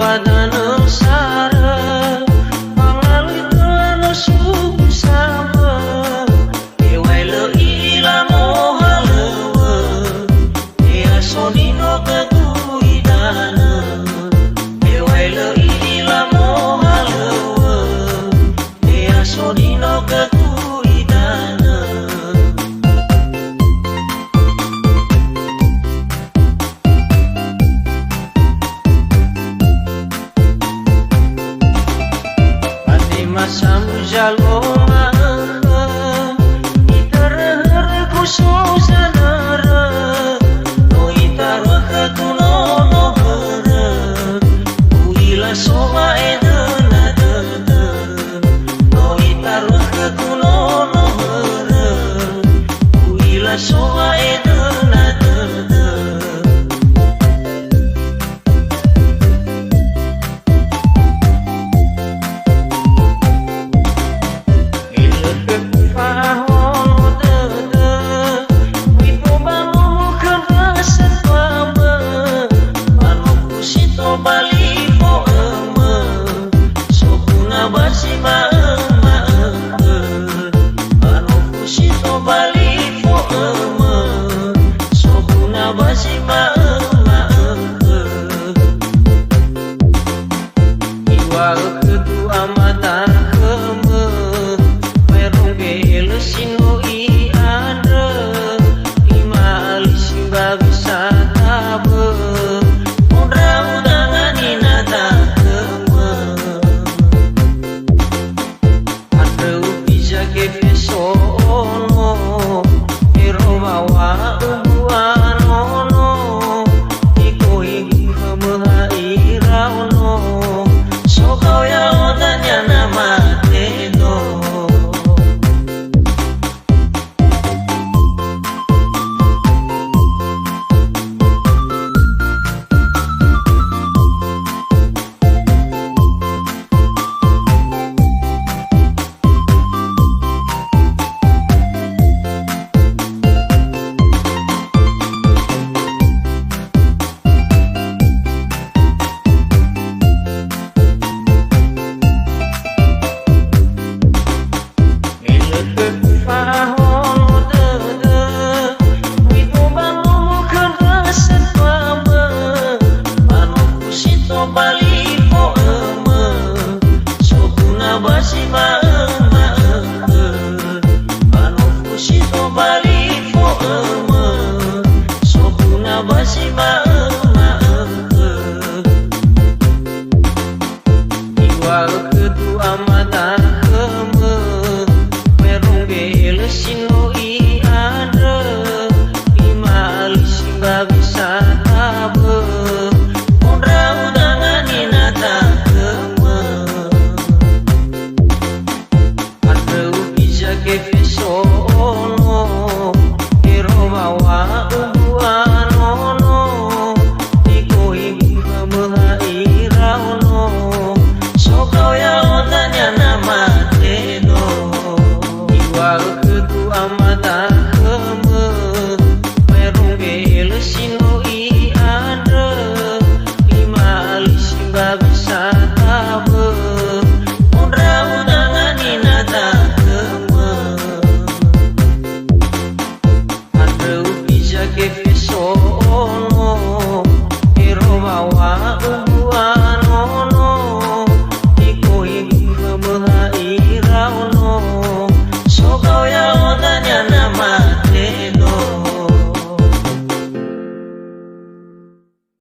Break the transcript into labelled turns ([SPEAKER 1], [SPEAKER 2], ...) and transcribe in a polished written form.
[SPEAKER 1] badanang sara pangalit na suku sama eway leila mo halawa ea sonino kaguidana eway leila mo halawa ea sonino kaguidana Masam jaloma itar khusus nara no itar katuno no hara uila soma edana dana no itar katuno no hara uila soma edana dana kedua mata keme merong belo sino I ada lima alisi bisa tabe undra udangan inata keme ada bisa kefe sono ero bawa ubuan ono iko ibu keme irauno so kau ya odanya nama teno Bali